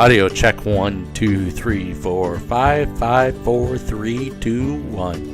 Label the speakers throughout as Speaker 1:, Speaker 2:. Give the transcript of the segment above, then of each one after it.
Speaker 1: Audio check 1, 2, 3, 4, 5, 5, 4, 3, 2, 1.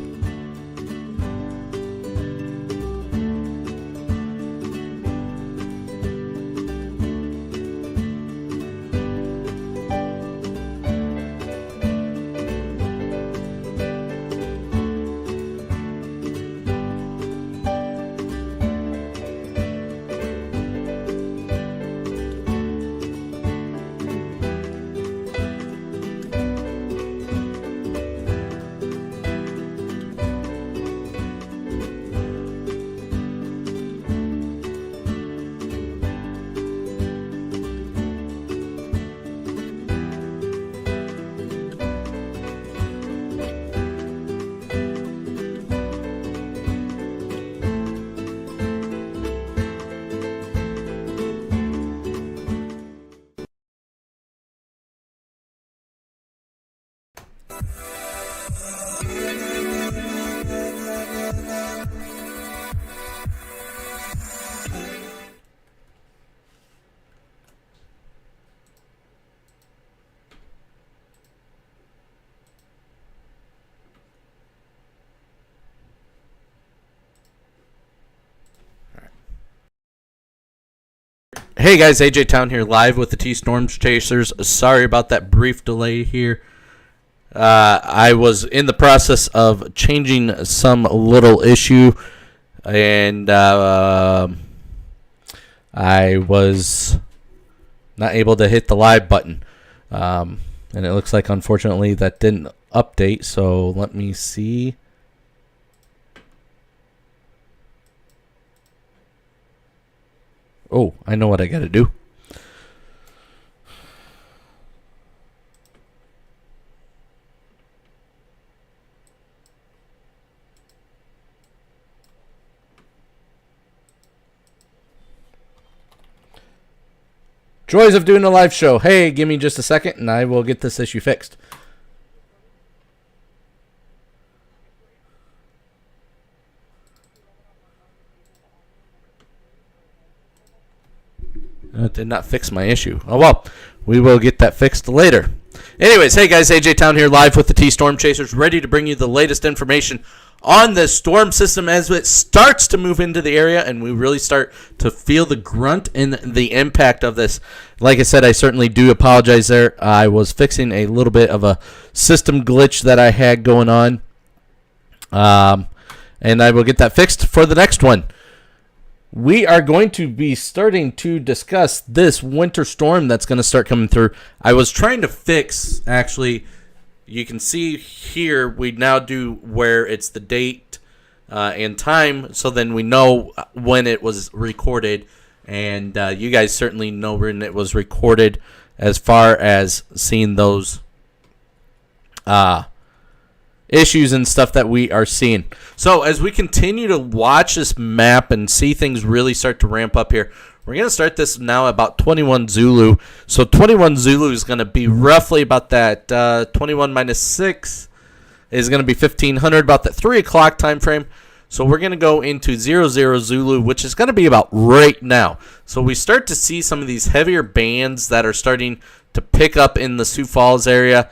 Speaker 1: Hey guys, AJ Town here, live with the T-Storm Chasers. Sorry about that brief delay here. I was in the process of changing some little issue, and I was not able to hit the live button. And it looks like, unfortunately, that didn't update, so let me see. Oh, I know what I got to do. Joys of doing a live show. Hey, give me just a second and I will get this issue fixed. It did not fix my issue. Oh well, we will get that fixed later. Anyways, hey guys, AJ Town here, live with the T-Storm Chasers, ready to bring you the latest information on this storm system as it starts to move into the area, and we really start to feel the grunt and the impact of this. Like I said, I certainly do apologize there. I was fixing a little bit of a system glitch that I had going on, and I will get that fixed for the next one. We are going to be starting to discuss this winter storm that's going to start coming through. I was trying to fix, actually, you can see here, we now do where it's the date and time, so then we know when it was recorded, and you guys certainly know when it was recorded as far as seeing those issues and stuff that we are seeing. So as we continue to watch this map and see things really start to ramp up here, we're going to start this now about 21 Zulu. So 21 Zulu is going to be roughly about that 21 minus 6 is going to be 1500, about that 3 o'clock time frame. So we're going to go into 00 Zulu, which is going to be about right now. So we start to see some of these heavier bands that are starting to pick up in the Sioux Falls area.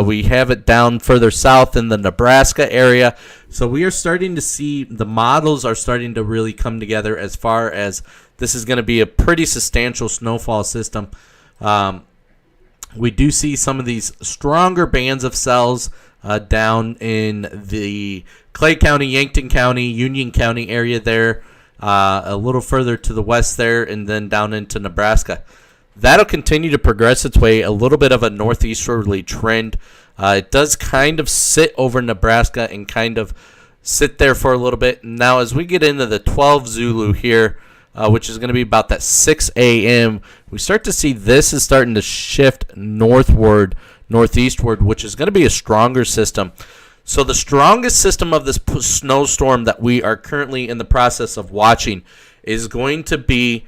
Speaker 1: We have it down further south in the Nebraska area. So we are starting to see the models are starting to really come together as far as this is going to be a pretty substantial snowfall system. We do see some of these stronger bands of cells down in the Clay County, Yankton County, Union County area there, a little further to the west there, and then down into Nebraska. That'll continue to progress its way, a little bit of a northeasterly trend. It does kind of sit over Nebraska and kind of sit there for a little bit. Now, as we get into the 12 Zulu here, which is going to be about that 6 a.m., we start to see this is starting to shift northward, northeastward, which is going to be a stronger system. So the strongest system of this snowstorm that we are currently in the process of watching is going to be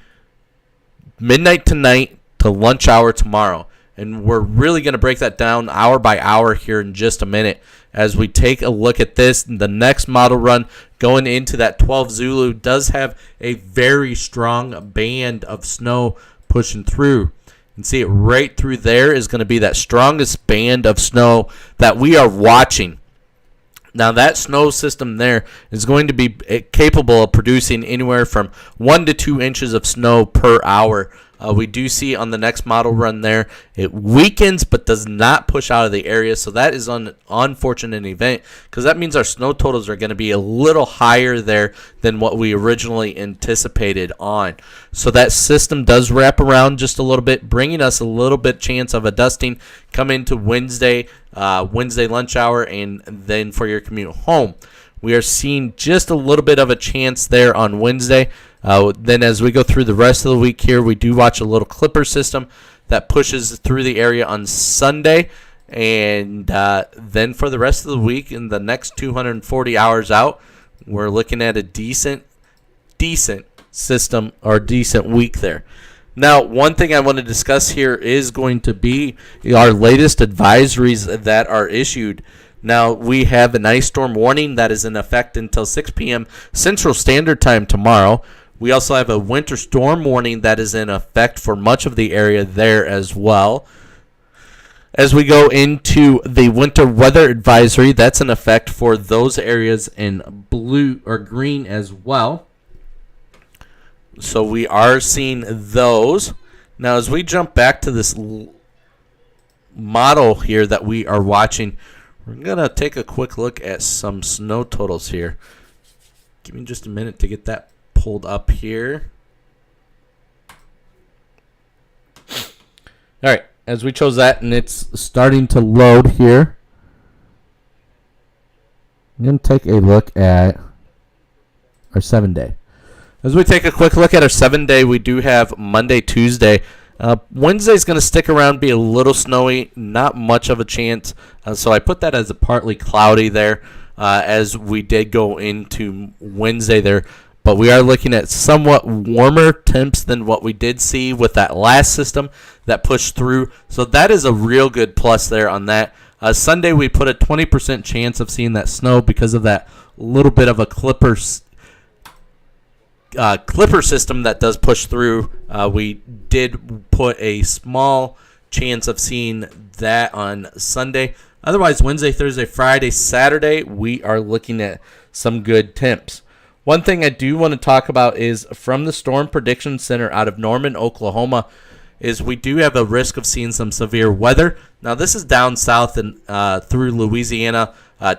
Speaker 1: midnight tonight to lunch hour tomorrow. And we're really going to break that down hour by hour here in just a minute as we take a look at this. The next model run going into that 12 Zulu does have a very strong band of snow pushing through. And see it right through there is going to be that strongest band of snow that we are watching. Now, that snow system there is going to be capable of producing anywhere from 1 to 2 inches of snow per hour. We do see on the next model run there, it weakens but does not push out of the area. So that is an unfortunate event because that means our snow totals are going to be a little higher there than what we originally anticipated on. So that system does wrap around just a little bit, bringing us a little bit chance of a dusting come into Wednesday lunch hour, and then for your commute home. We are seeing just a little bit of a chance there on Wednesday. Then as we go through the rest of the week here, we do watch a little clipper system that pushes through the area on Sunday. And then for the rest of the week, in the next 240 hours out, we're looking at a decent system or decent week there. Now, one thing I want to discuss here is going to be our latest advisories that are issued. Now, we have an ice storm warning that is in effect until 6 p.m. Central Standard Time tomorrow. We also have a winter storm warning that is in effect for much of the area there as well. As we go into the winter weather advisory, that's in effect for those areas in blue or green as well. So we are seeing those. Now, as we jump back to this model here that we are watching, we're going to take a quick look at some snow totals here. Give me just a minute to get that pulled up here. All right, as we chose that, and it's starting to load here, I'm going to take a look at our 7-day. As we take a quick look at our 7-day, we do have Monday, Tuesday. Wednesday's going to stick around, be a little snowy, not much of a chance. So I put that as a partly cloudy there as we did go into Wednesday there. But we are looking at somewhat warmer temps than what we did see with that last system that pushed through. So that is a real good plus there on that. Sunday, we put a 20% chance of seeing that snow because of that little bit of a clipper system that does push through. We did put a small chance of seeing that on Sunday. Otherwise, Wednesday, Thursday, Friday, Saturday, we are looking at some good temps. One thing I do want to talk about is from the Storm Prediction Center out of Norman, Oklahoma, is we do have a risk of seeing some severe weather. Now, this is down south and through Louisiana,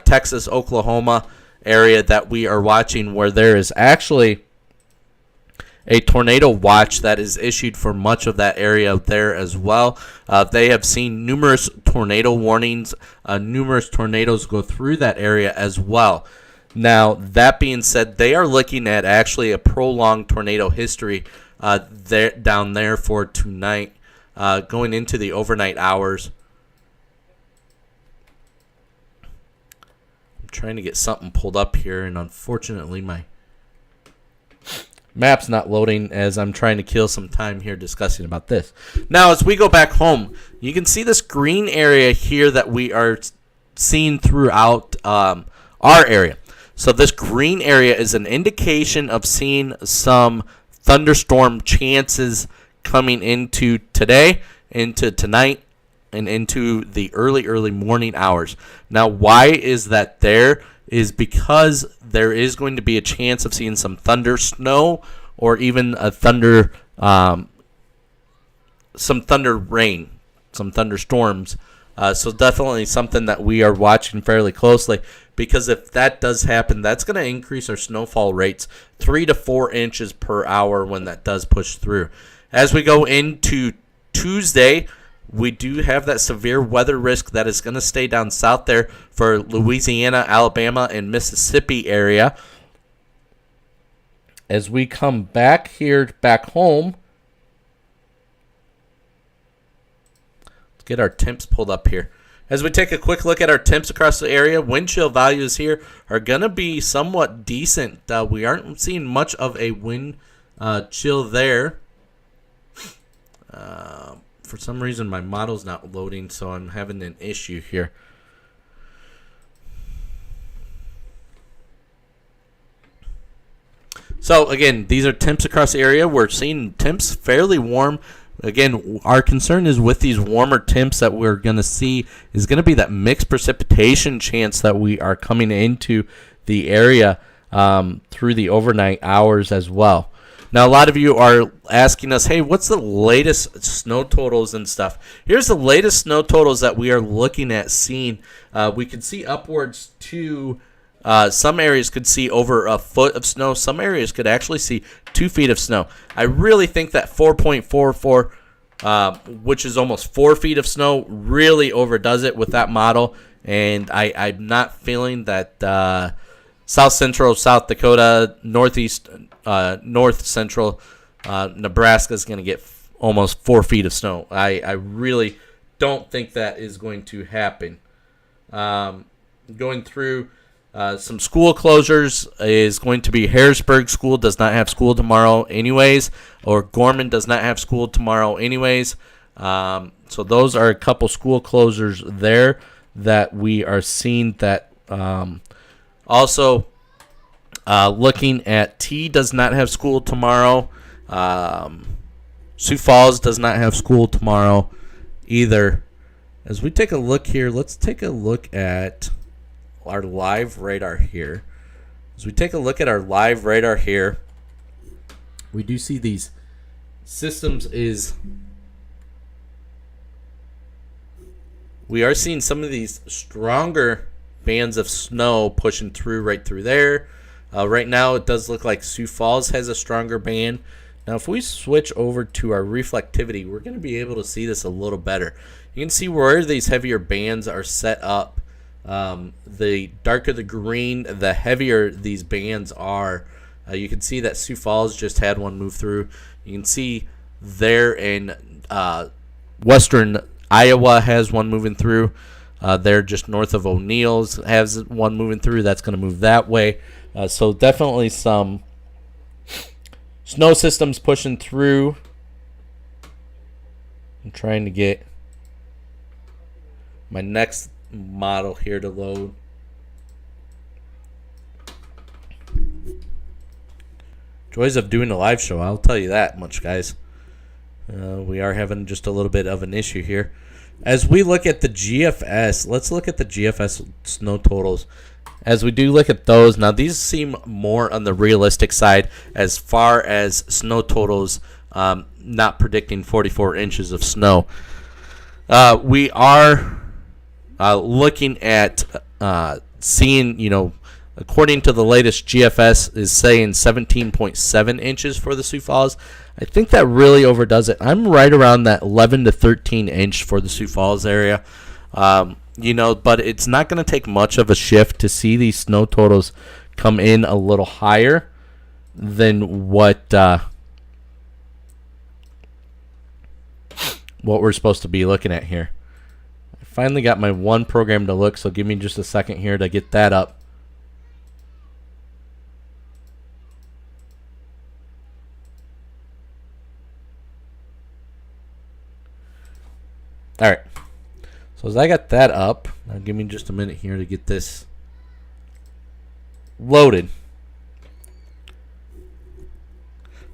Speaker 1: Texas, Oklahoma area that we are watching, where there is actually a tornado watch that is issued for much of that area there as well. They have seen numerous tornado warnings, numerous tornadoes go through that area as well. Now, that being said, they are looking at actually a prolonged tornado history down there for tonight, going into the overnight hours. I'm trying to get something pulled up here, and unfortunately my map's not loading as I'm trying to kill some time here discussing about this. Now, as we go back home, you can see this green area here that we are seeing throughout our area. So this green area is an indication of seeing some thunderstorm chances coming into today, into tonight, and into the early morning hours. Now, why is that there? Is because there is going to be a chance of seeing some thunder snow or even a thunder, some thunder rain, some thunderstorms. So definitely something that we are watching fairly closely, because if that does happen, that's going to increase our snowfall rates 3 to 4 inches per hour when that does push through. As we go into Tuesday, we do have that severe weather risk that is going to stay down south there for Louisiana, Alabama, and Mississippi area. As we come back here, back home, let's get our temps pulled up here. As we take a quick look at our temps across the area, wind chill values here are going to be somewhat decent. We aren't seeing much of a wind chill there. For some reason, my model's not loading, so I'm having an issue here. So, again, these are temps across the area. We're seeing temps fairly warm. Again, our concern is with these warmer temps that we're going to see is going to be that mixed precipitation chance that we are coming into the area through the overnight hours as well. Now, a lot of you are asking us, hey, what's the latest snow totals and stuff? Here's the latest snow totals that we are looking at seeing. We can see upwards to some areas could see over a foot of snow. Some areas could actually see 2 feet of snow. I really think that 4.44, which is almost 4 feet of snow, really overdoes it with that model. And I'm not feeling that South Central, South Dakota, Northeast, North Central, Nebraska is going to get almost 4 feet of snow. I really don't think that is going to happen. Going through some school closures is going to be Harrisburg School does not have school tomorrow anyways, or Gorman does not have school tomorrow anyways. So those are a couple school closures there that we are seeing that. Also, looking at T does not have school tomorrow. Sioux Falls does not have school tomorrow either. As we take a look here, let's take a look at our live radar here. As we take a look at our live radar here, we do see these systems we are seeing some of these stronger bands of snow pushing through right through there. Right now it does look like Sioux Falls has a stronger band. Now if we switch over to our reflectivity, we're going to be able to see this a little better. You can see where these heavier bands are set up. The darker the green, the heavier these bands are. You can see that Sioux Falls just had one move through. You can see there in western Iowa has one moving through. There just north of O'Neill's has one moving through. That's going to move that way. So definitely some snow systems pushing through. I'm trying to get my next model here to load. Joys of doing a live show, I'll tell you that much, guys. We are having just a little bit of an issue here. As we look at the GFS, let's look at the GFS snow totals. As we do look at those, now these seem more on the realistic side as far as snow totals, not predicting 44 inches of snow. We are looking at seeing, according to the latest GFS is saying 17.7 inches for the Sioux Falls. I think that really overdoes it. I'm right around that 11 to 13 inch for the Sioux Falls area. But it's not going to take much of a shift to see these snow totals come in a little higher than what we're supposed to be looking at here. I finally got my one program to look, so give me just a second here to get that up. All right. So as I got that up, now give me just a minute here to get this loaded.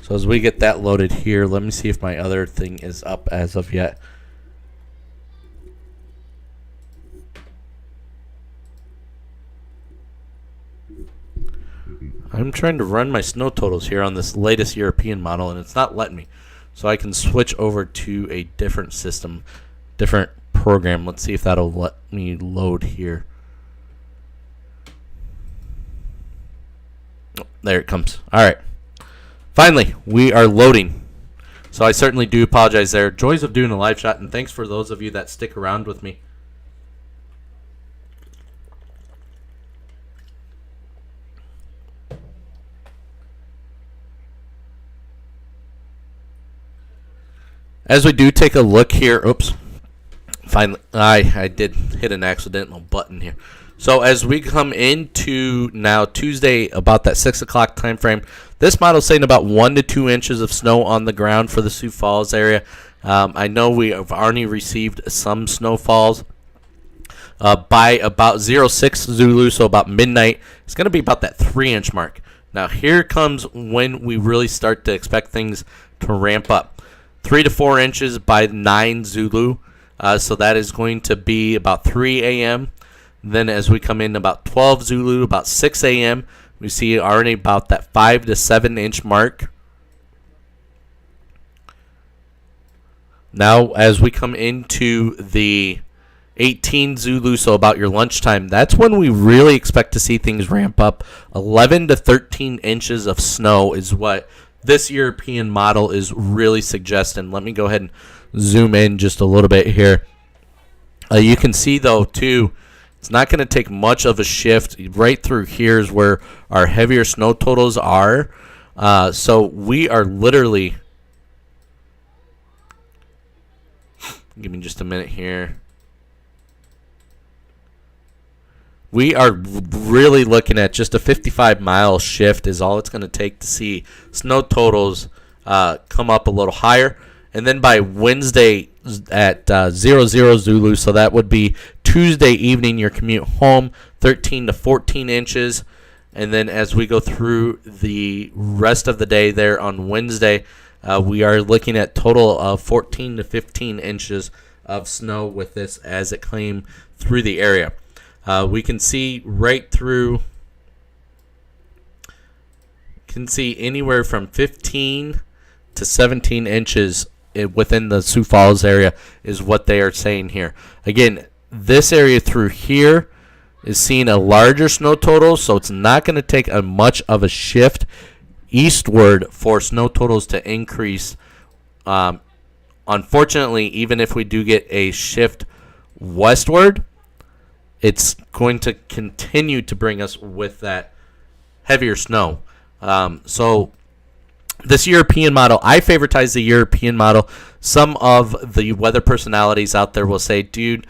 Speaker 1: So as we get that loaded here, let me see if my other thing is up as of yet. I'm trying to run my snow totals here on this latest European model, and it's not letting me. So I can switch over to a different system, different program. Let's see if that'll let me load here. Oh, there it comes. All right. Finally, we are loading. So I certainly do apologize there. Joys of doing a live shot, and thanks for those of you that stick around with me. As we do take a look here, oops, finally, I did hit an accidental button here. So as we come into now Tuesday, about that 6 o'clock time frame, this model is saying about 1 to 2 inches of snow on the ground for the Sioux Falls area. I know we have already received some snowfalls by about 06 Zulu, so about midnight. It's going to be about that 3-inch mark. Now here comes when we really start to expect things to ramp up. 3 to 4 inches by 9 Zulu. So that is going to be about 3 a.m. Then as we come in about 12 Zulu, about 6 a.m., we see already about that 5 to 7 inch mark. Now as we come into the 18 Zulu, so about your lunchtime, that's when we really expect to see things ramp up. 11 to 13 inches of snow is what this European model is really suggesting. Let me go ahead and zoom in just a little bit here. You can see, though, too, it's not going to take much of a shift. Right through here is where our heavier snow totals are. So we are literally... Give me just a minute here. We are really looking at just a 55-mile shift is all it's going to take to see snow totals come up a little higher. And then by Wednesday at 00 Zulu, so that would be Tuesday evening, your commute home, 13 to 14 inches. And then as we go through the rest of the day there on Wednesday, we are looking at total of 14 to 15 inches of snow with this as it came through the area. We can see right through, can see anywhere from 15 to 17 inches within the Sioux Falls area is what they are saying here. Again, this area through here is seeing a larger snow total, so it's not going to take much of a shift eastward for snow totals to increase. Unfortunately, even if we do get a shift westward, it's going to continue to bring us with that heavier snow. So this European model, I favoritize the European model. Some of the weather personalities out there will say, dude,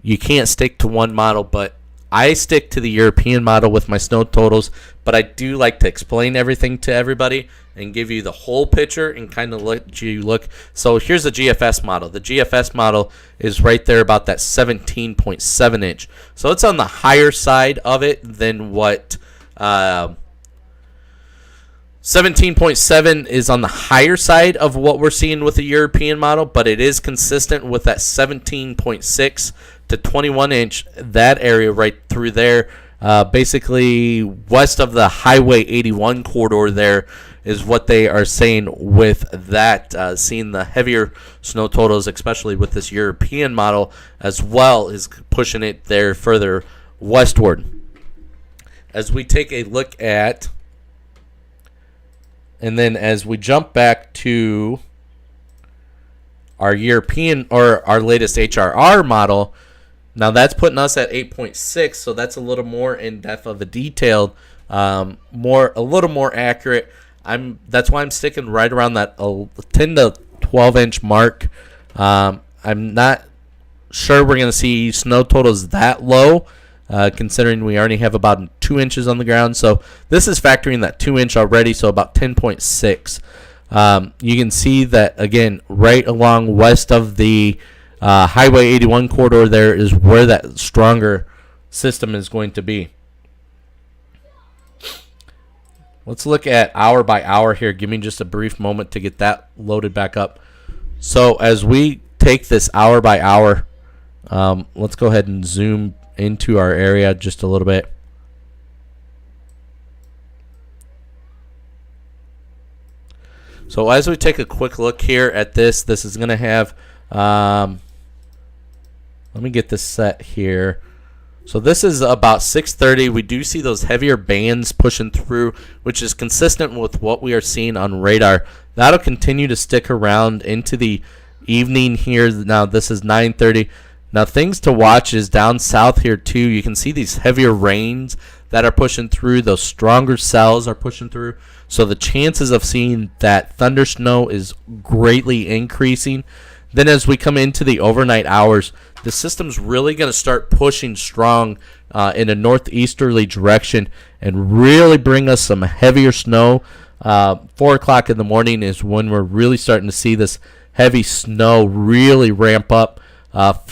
Speaker 1: you can't stick to one model, but I stick to the European model with my snow totals, but I do like to explain everything to everybody and give you the whole picture and kind of let you look. So here's the GFS model. The GFS model is right there about that 17.7 inch. So it's on the higher side of it than what 17.7 is on the higher side of what we're seeing with the European model, but it is consistent with that 17.6 to 21 inch, that area right through there. Basically west of the Highway 81 corridor there is what they are saying with that, seeing the heavier snow totals, especially with this European model, as well as pushing it there further westward. As we take a look at, and then as we jump back to our European or our latest HRR model, now that's putting us at 8.6, so that's a little more in depth of a detailed, a little more accurate. That's why I'm sticking right around that 10 to 12 inch mark. I'm not sure we're going to see snow totals that low, considering we already have about 2 inches on the ground. So this is factoring that 2 inch already, so about 10.6. You can see that, again, right along west of the Highway 81 corridor there is where that stronger system is going to be. Let's look at hour by hour here. Give me just a brief moment to get that loaded back up. So as we take this hour by hour, let's go ahead and zoom into our area just a little bit. So as we take a quick look here at this is going to have, let me get this set here. So this is about 6:30. We do see those heavier bands pushing through, which is consistent with what we are seeing on radar. That'll continue to stick around into the evening here. Now this is 9:30. Now things to watch is down south here too. You can see these heavier rains that are pushing through. Those stronger cells are pushing through. So the chances of seeing that thunder snow is greatly increasing. Then as we come into the overnight hours, the system's really going to start pushing strong in a northeasterly direction and really bring us some heavier snow. 4 o'clock in the morning is when we're really starting to see this heavy snow really ramp up.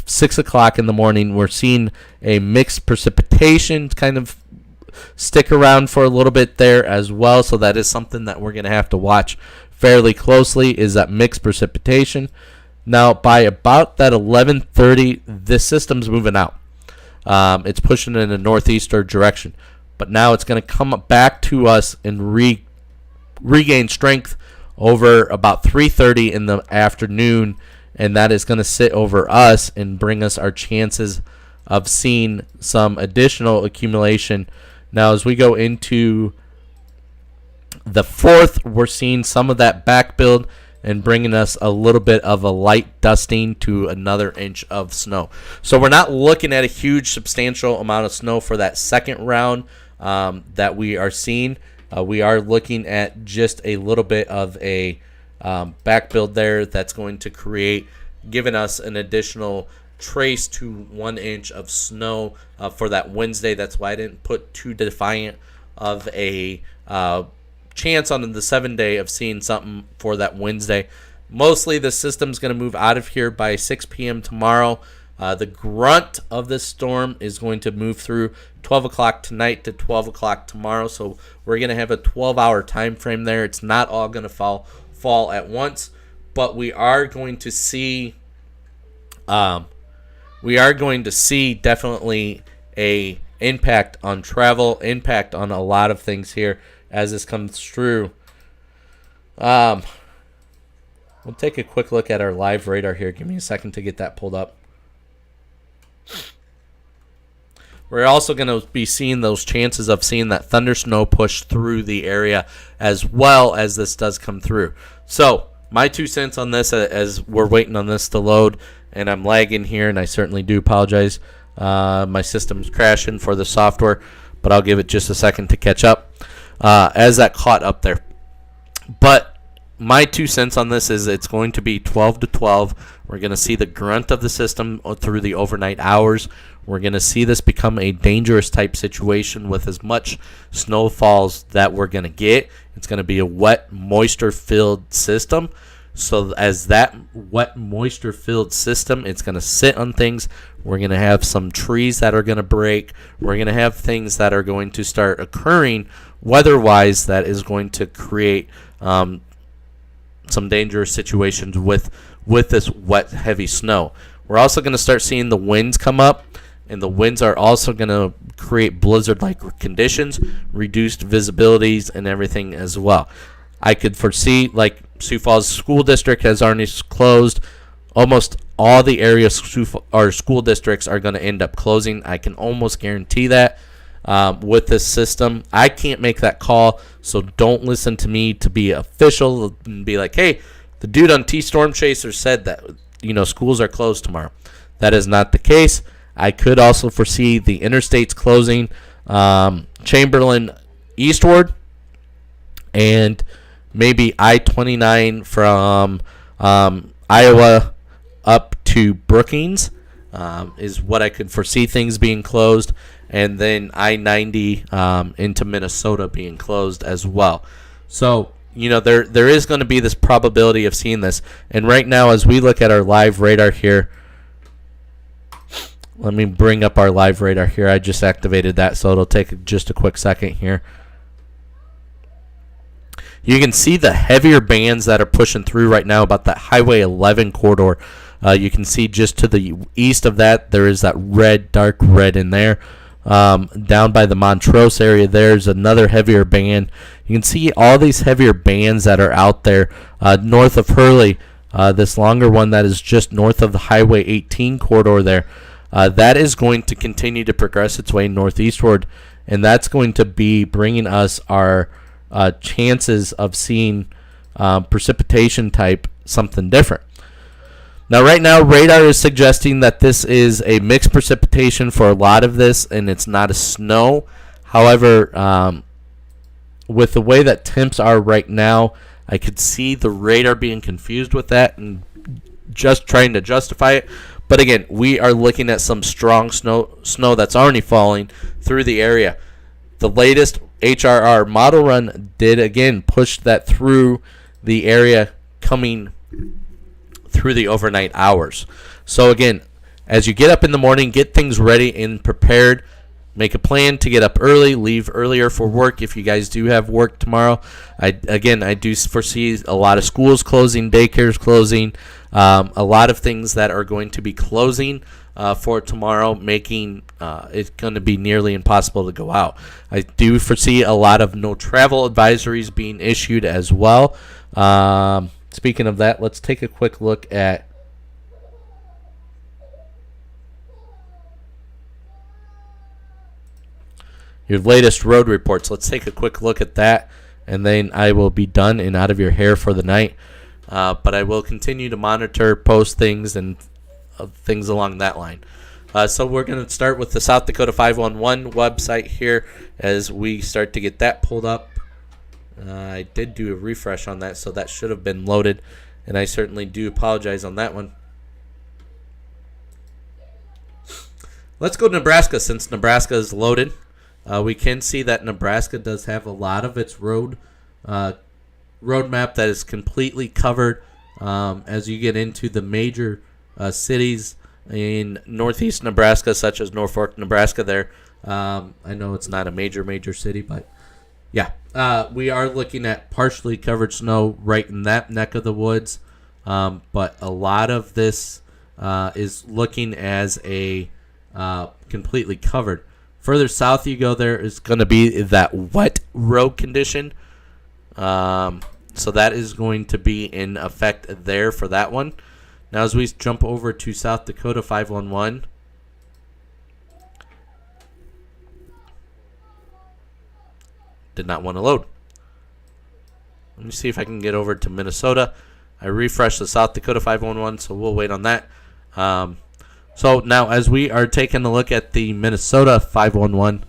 Speaker 1: 6 o'clock in the morning, we're seeing a mixed precipitation kind of stick around for a little bit there as well. So that is something that we're going to have to watch fairly closely is that mixed precipitation. Now, by about that 11:30, this system's moving out. It's pushing in a northeastern direction. But now it's going to come back to us and regain strength over about 3:30 in the afternoon, and that is going to sit over us and bring us our chances of seeing some additional accumulation. Now, as we go into the 4th, we're seeing some of that back build and bringing us a little bit of a light dusting to another inch of snow. So we're not looking at a huge substantial amount of snow for that second round that we are seeing. We are looking at just a little bit of a back build there that's going to create, giving us an additional trace to 1 inch of snow for that Wednesday. That's why I didn't put too defiant of a chance on the 7-day of seeing something for that Wednesday. Mostly the system's going to move out of here by 6 p.m. tomorrow. The grunt of this storm is going to move through 12 o'clock tonight to 12 o'clock tomorrow. So we're going to have a 12-hour time frame there. It's not all going to fall at once, but we are going to see definitely a impact on travel, impact on a lot of things here as this comes through. We'll take a quick look at our live radar here. Give me a second to get that pulled up. We're also going to be seeing those chances of seeing that thunder snow push through the area as well as this does come through. So my 2 cents on this as we're waiting on this to load, and I'm lagging here, and I certainly do apologize. My system's crashing for the software, but I'll give it just a second to catch up as that caught up there. But my 2 cents on this is it's going to be 12 to 12. We're going to see the grunt of the system through the overnight hours. We're going to see this become a dangerous type situation with as much snowfalls that we're going to get. It's going to be a wet, moisture-filled system. So as that wet, moisture-filled system, it's going to sit on things. We're going to have some trees that are going to break. We're going to have things that are going to start occurring weather-wise that is going to create some dangerous situations with this wet, heavy snow. We're also going to start seeing the winds come up, and the winds are also going to create blizzard-like conditions, reduced visibilities, and everything as well. I could foresee, like, Sioux Falls School District has already closed. Almost all the area school districts are going to end up closing. I can almost guarantee that with this system. I can't make that call, so don't listen to me to be official and be like, hey, the dude on T-Storm Chaser said that, schools are closed tomorrow. That is not the case. I could also foresee the interstates closing, Chamberlain eastward, and maybe I-29 from Iowa up to Brookings is what I could foresee things being closed, and then I-90 into Minnesota being closed as well. So, there is going to be this probability of seeing this. And right now, as we look at our live radar here, let me bring up our live radar here. I just activated that, so it'll take just a quick second here. You can see the heavier bands that are pushing through right now about that Highway 11 corridor. You can see just to the east of that, there is that red, dark red in there. Down by the Montrose area, there's another heavier band. You can see all these heavier bands that are out there. North of Hurley, this longer one that is just north of the Highway 18 corridor there. That is going to continue to progress its way northeastward, and that's going to be bringing us our chances of seeing precipitation type something different. Now, right now, radar is suggesting that this is a mixed precipitation for a lot of this, and it's not a snow. However, with the way that temps are right now, I could see the radar being confused with that and just trying to justify it. But again, we are looking at some strong snow that's already falling through the area. The latest HRR model run did, again, push that through the area coming through the overnight hours. So, again, as you get up in the morning, get things ready and prepared. make a plan to get up early, leave earlier for work if you guys do have work tomorrow. I do foresee a lot of schools closing, daycares closing, a lot of things that are going to be closing for tomorrow, making it going to be nearly impossible to go out. I do foresee a lot of no travel advisories being issued as well. Speaking of that, let's take a quick look at your latest road reports. Let's take a quick look at that, and then I will be done and out of your hair for the night. But I will continue to monitor, post things, and things along that line. So we're going to start with the South Dakota 511 website here as we start to get that pulled up. I did do a refresh on that, so that should have been loaded, and I certainly do apologize on that one. Let's go to Nebraska since Nebraska is loaded. We can see that Nebraska does have a lot of its roadmap that is completely covered as you get into the major cities in northeast Nebraska, such as Norfolk, Nebraska there. I know it's not a major city, but yeah. We are looking at partially covered snow right in that neck of the woods, but a lot of this is looking as a completely covered. Further south you go, there is going to be that wet road condition. So that is going to be in effect there for that one. Now as we jump over to South Dakota 511. Did not want to load. Let me see if I can get over to Minnesota. I refreshed the South Dakota 511, so we'll wait on that. So now as we are taking a look at the Minnesota 511,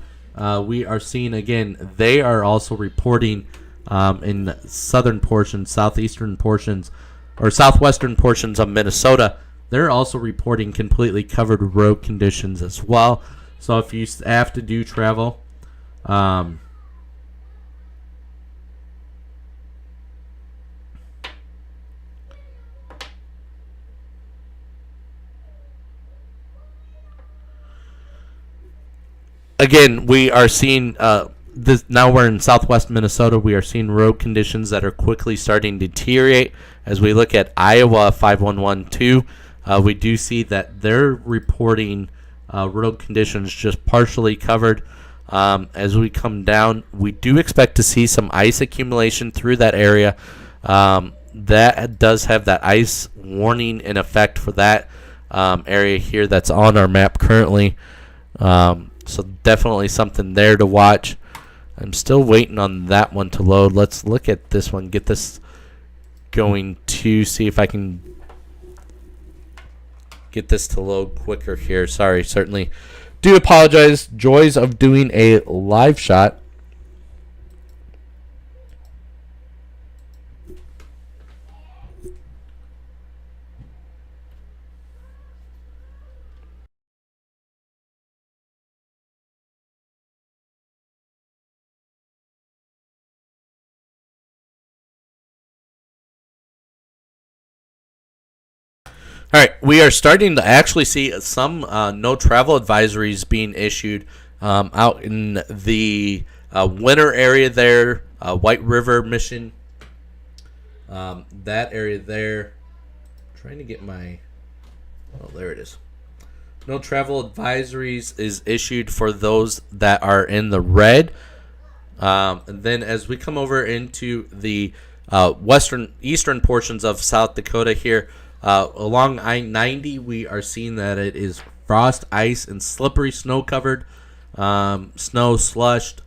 Speaker 1: we are seeing again, they are also reporting in southern portions, southeastern portions, or southwestern portions of Minnesota. They're also reporting completely covered road conditions as well. So if you have to do travel, again, we are seeing this now. We're in southwest Minnesota. We are seeing road conditions that are quickly starting to deteriorate. As we look at Iowa 5112, we do see that they're reporting road conditions just partially covered. As we come down, we do expect to see some ice accumulation through that area. That does have that ice warning in effect for that area here that's on our map currently. So definitely something there to watch. I'm still waiting on that one to load. Let's look at this one. Get this going to see if I can get this to load quicker here. Sorry, certainly do apologize. Joys of doing a live shot. All right, we are starting to actually see some no travel advisories being issued out in the winter area there, White River Mission, that area there. Trying to get my, oh, there it is. No travel advisories is issued for those that are in the red. And then as we come over into the eastern portions of South Dakota here, along I-90, we are seeing that it is frost, ice, and slippery snow covered. Snow slushed.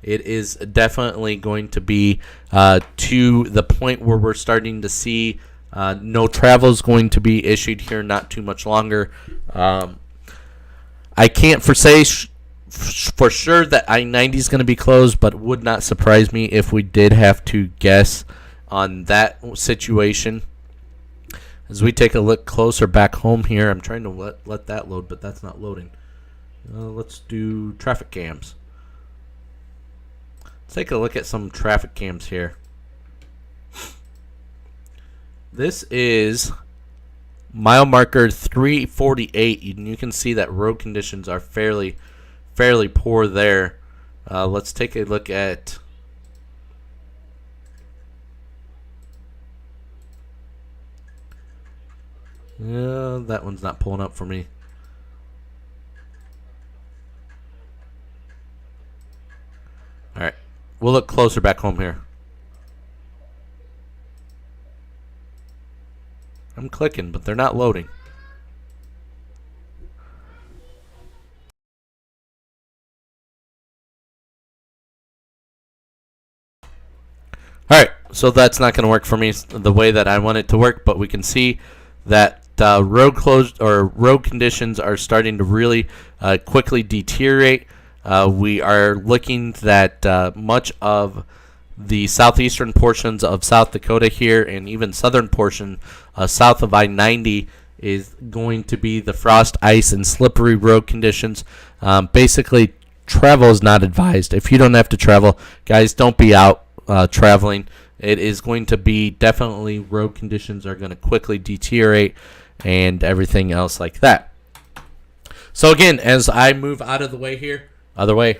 Speaker 1: It is definitely going to be to the point where we're starting to see no travel is going to be issued here not too much longer. I can't for sure that I-90 is going to be closed, but it would not surprise me if we did have to guess on that situation. As we take a look closer back home here, I'm trying to let that load, but that's not loading. Let's do traffic cams. Let's take a look at some traffic cams here. This is mile marker 348, and you can see that road conditions are fairly fairly poor there. Let's take a look at. Yeah, that one's not pulling up for me. All right, we'll look closer back home here. I'm clicking, but they're not loading. All right, so that's not going to work for me the way that I want it to work, but we can see that road conditions are starting to really quickly deteriorate. We are looking that much of the southeastern portions of South Dakota here and even southern portion south of I-90 is going to be the frost, ice, and slippery road conditions. Basically, travel is not advised. If you don't have to travel, guys, don't be out traveling. It is going to be definitely road conditions are going to quickly deteriorate and everything else like that. So again, as I move out of the way here, other way.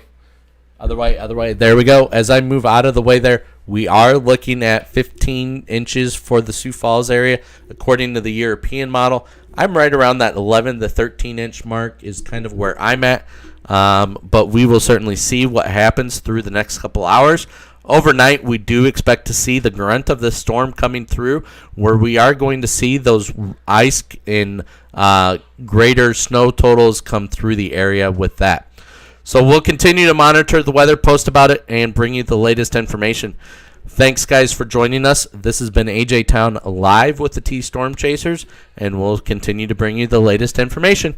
Speaker 1: There we go. As I move out of the way there, we are looking at 15 inches for the Sioux Falls area. According to the European model, I'm right around that 11 to 13 inch mark is kind of where I'm at. But we will certainly see what happens through the next couple hours. Overnight, we do expect to see the grunt of the storm coming through, where we are going to see those ice and greater snow totals come through the area with that. So we'll continue to monitor the weather, post about it, and bring you the latest information. Thanks, guys, for joining us. This has been AJ Town live with the T Storm Chasers, and we'll continue to bring you the latest information.